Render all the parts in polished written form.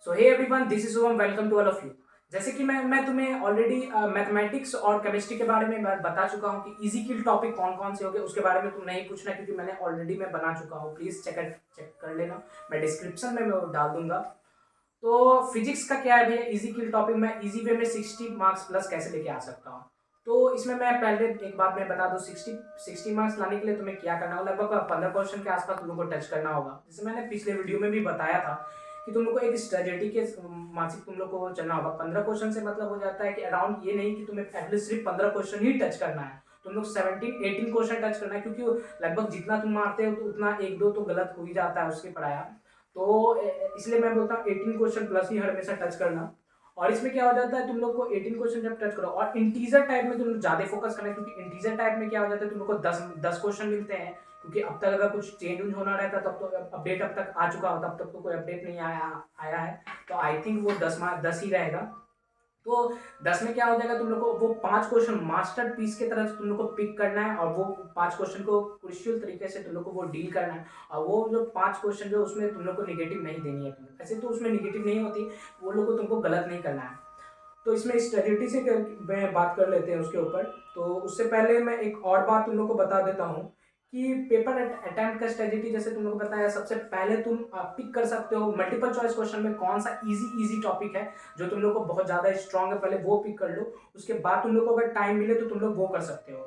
So hey everyone, this is Shubham. Welcome to all of you. जैसे कि मैं तुम्हें ऑलरेडी मैथमेटिक्स और केमिस्ट्री के बारे में बता चुका हूँ कि इजी किल टॉपिक कौन कौन से हो गए, उसके बारे में तुम नहीं पूछना क्योंकि मैंने ऑलरेडी बना चुका हूँ। प्लीज़ चेक कर लेना, मैं डिस्क्रिप्शन में वो डाल दूंगा। तो फिजिक्स का क्या है भैया, इजी किल टॉपिक मैं इजी वे में 60 मार्क्स प्लस कैसे लेके आ सकता हूँ। तो इसमें मैं पहले एक बात मैं बता दूँ, 60 मार्क्स लाने के लिए तुम्हें क्या करना होगा, लगभग 15 क्वेश्चन के आसपास तुम लोग को टच करना होगा। जैसे मैंने पिछले वीडियो में भी बताया था कि तुम लोग को एक स्ट्रेटेजी के मानसिक तुम लोग को चलना होगा। 15 क्वेश्चन से मतलब हो जाता है कि अराउंड ये नहीं कि तुम्हें एटलीस्ट सिर्फ 15 क्वेश्चन ही टच करना है, तुम लोग 17-18 क्वेश्चन टच करना है, क्योंकि लगभग जितना तुम मारते हो तो उतना एक दो तो गलत हो ही जाता है उसके पढ़ाया। तो इसलिए मैं बोलता हूँ 18 क्वेश्चन प्लस ही हमेशा टच करना। और इसमें क्या हो जाता है, तुम लोग को 18 क्वेश्चन जब टच करो और इंटीजर टाइप में तुम लोग ज्यादा फोकस करना है, क्योंकि इंटीजर टाइप में क्या हो जाता है, तुम लोग को 10 क्वेश्चन मिलते हैं। क्योंकि अब तक अगर कुछ चेंज होना रहता तब तो अपडेट अब तक आ चुका हो, तब तक तो कोई अपडेट नहीं आया है। तो आई थिंक वो 10 ही रहेगा। तो 10 में क्या हो जाएगा, तुम लोग को वो 5 क्वेश्चन मास्टर पीस की तरह से तुम लोग को पिक करना है और वो 5 क्वेश्चन को क्रुशियल तरीके से तुम लोग को वो डील करना है। और वो जो 5 क्वेश्चन जो उसमें तुम लोग को निगेटिव नहीं देनी है, ऐसे तो उसमें निगेटिव नहीं होती, वो लोग को तुमको गलत नहीं करना है। तो इसमें स्ट्रेटेजी से में बात कर लेते हैं उसके ऊपर। तो उससे पहले मैं एक और बात तुम लोग को बता देता हूँ कि पेपर अटेम्प्ट का स्ट्रेटेजी जैसे तुम लोग को बताया, सबसे पहले तुम पिक कर सकते हो मल्टीपल चॉइस क्वेश्चन में कौन सा इजी टॉपिक है जो तुम लोग को बहुत ज़्यादा स्ट्रांग है, पहले वो पिक कर लो। उसके बाद तुम लोग को अगर टाइम मिले तो तुम लोग वो कर सकते हो।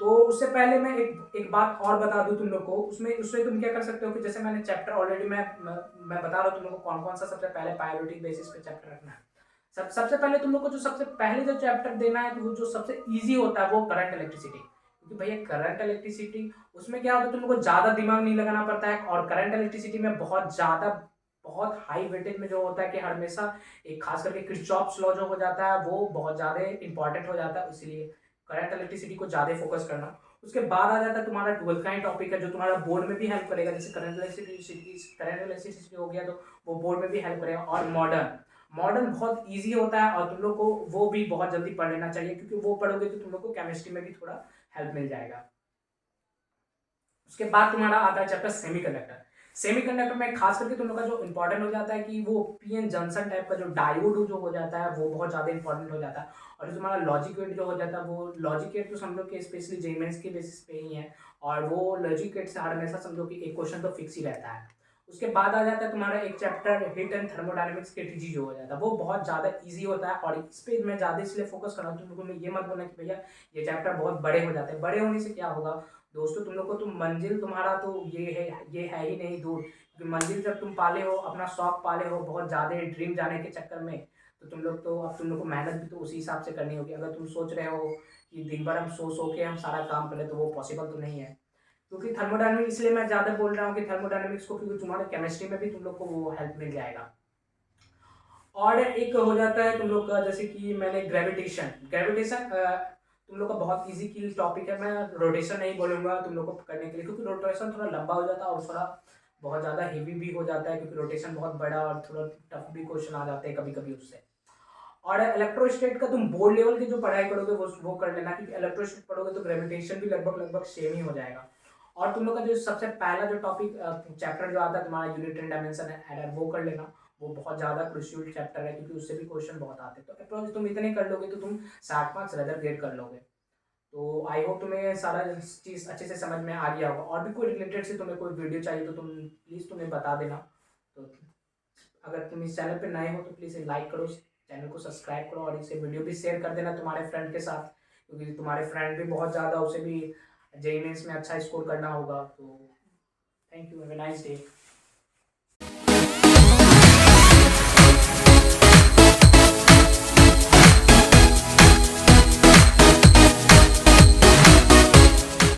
तो उससे पहले मैं एक बात और बता दूं तुम लोग को, उसमें तुम क्या कर सकते हो कि जैसे मैंने चैप्टर ऑलरेडी मैं बता रहा हूँ तुम लोग को कौन कौन सा सबसे पहले पायरोटिक बेसिस पे चैप्टर रखना है। सबसे पहले तुम लोग को जो सबसे पहले जो चैप्टर देना है, तो वो जो सबसे इजी होता है वो करंट इलेक्ट्रिसिटी। क्योंकि भैया करंट इलेक्ट्रिसिटी उसमें क्या होता है, तुम लोग को ज्यादा दिमाग नहीं लगाना पड़ता है। और करंट इलेक्ट्रिसिटी में बहुत हाई वेटेज में जो होता है कि हमेशा एक खास करके किरचॉफ्स लॉ जो हो जाता है वो बहुत ज्यादा इंपॉर्टेंट हो जाता है, इसलिए करंट इलेक्ट्रिसिटी को ज्यादा फोकस करना। उसके बाद आ जाता है तुम्हारा ट्वेल्थ का ही टॉपिक है जो तुम्हारा बोर्ड में भी हेल्प करेगा। जैसे करंट इलेक्ट्रिसिटी हो गया तो वो बोर्ड में भी हेल्प करेगा। और मॉडर्न मॉडर्न बहुत इजी होता है और तुम लोग को वो भी बहुत जल्दी पढ़ लेना चाहिए, क्योंकि वो पढ़ोगे तो तुम लोग को केमिस्ट्री में भी थोड़ा हेल्प मिल जाएगा। उसके बाद तुम्हारा आता है चैप्टर सेमीकंडक्टर। सेमीकंडक्टर में खास करके तुम लोग का जो इंपॉर्टेंट हो जाता है कि वो पीएन जंक्शन टाइप का जो डायोड जो हो जाता है वो बहुत ज्यादा इंपॉर्टेंट हो जाता है। और जो तुम्हारा लॉजिक गेट जो हो जाता है, वो लॉजिक गेट तो समझो कि स्पेशली जेमेंस के बेसिस पे ही है। और वो लॉजिक गेट से हमेशा समझो कि एक क्वेश्चन तो फिक्स ही रहता है। उसके बाद आ जाता है तुम्हारा एक चैप्टर हीट एंड थर्मोडायनेमिक्स के टीजी जो हो जाता है, वो बहुत ज्यादा इजी होता है। और इस पे मैं ज्यादा इसलिए फोकस कर रहा हूँ, तुम लोगों ने ये मत बोलना कि भैया ये चैप्टर बहुत बड़े हो जाते हैं। बड़े होने से क्या होगा दोस्तों, तुम लोग को तुम मंजिल तुम्हारा तो ये है ही नहीं दूर, क्योंकि मंजिल जब तुम पाले हो, अपना शौक पाले हो बहुत ज़्यादा ड्रीम जाने के चक्कर में, तो तुम लोग को मेहनत भी तो उसी हिसाब से करनी होगी। अगर तुम सोच रहे हो कि दिन भर हम सो के हम सारा काम करें तो वो पॉसिबल तो नहीं है। क्योंकि थर्मोडायनेमिक्स इसलिए मैं ज़्यादा बोल रहा हूँ कि थर्मोडायनेमिक्स को, क्योंकि तुम्हारे केमिस्ट्री में भी तुम लोग को वो हेल्प मिल जाएगा। और एक हो जाता है तुम लोग का, जैसे कि मैंने ग्रेविटेशन ग्रेविटेशन तुम लोग का बहुत इजी की टॉपिक है। मैं रोटेशन नहीं बोलूंगा तुम लोग को करने के लिए, क्योंकि रोटेशन थोड़ा लंबा हो जाता है और थोड़ा बहुत ज़्यादा हेवी भी हो जाता है, क्योंकि रोटेशन बहुत बड़ा और थोड़ा टफ भी क्वेश्चन आ जाते हैं कभी कभी उससे। और इलेक्ट्रोस्टेट का तुम बोर्ड लेवल की जो पढ़ाई करोगे वो कर लेना, क्योंकि इलेक्ट्रोस्टेट पढ़ोगे तो ग्रेविटेशन भी लगभग लगभग सेम ही हो जाएगा। और तुम लोग का जो सबसे पहला जो टॉपिक चैप्टर जो आता है तुम्हारा यूनिट एंड डायमेंशन एडर, वो कर लेना। वो बहुत ज़्यादा क्रुशियल चैप्टर है, क्योंकि उससे भी क्वेश्चन बहुत आते हैं। तो अप्रोच तुम इतने कर लोगे तो तुम 60 मार्क्स रदर गेट कर लोगे। तो आई होप तुम्हें सारा चीज़ अच्छे से समझ में आ गया होगा। और भी कोई रिलेटेड से तुम्हें कोई वीडियो चाहिए तो तुम प्लीज़ तुम्हें बता देना। तो अगर तुम इस चैनल पे नए हो तो प्लीज़ लाइक करो, चैनल को सब्सक्राइब करो और इसे वीडियो भी शेयर कर देना तुम्हारे फ्रेंड के साथ, क्योंकि तुम्हारे फ्रेंड भी बहुत ज़्यादा उसे भी जेई मेंस में अच्छा स्कोर करना होगा। तो thank you, have a nice day.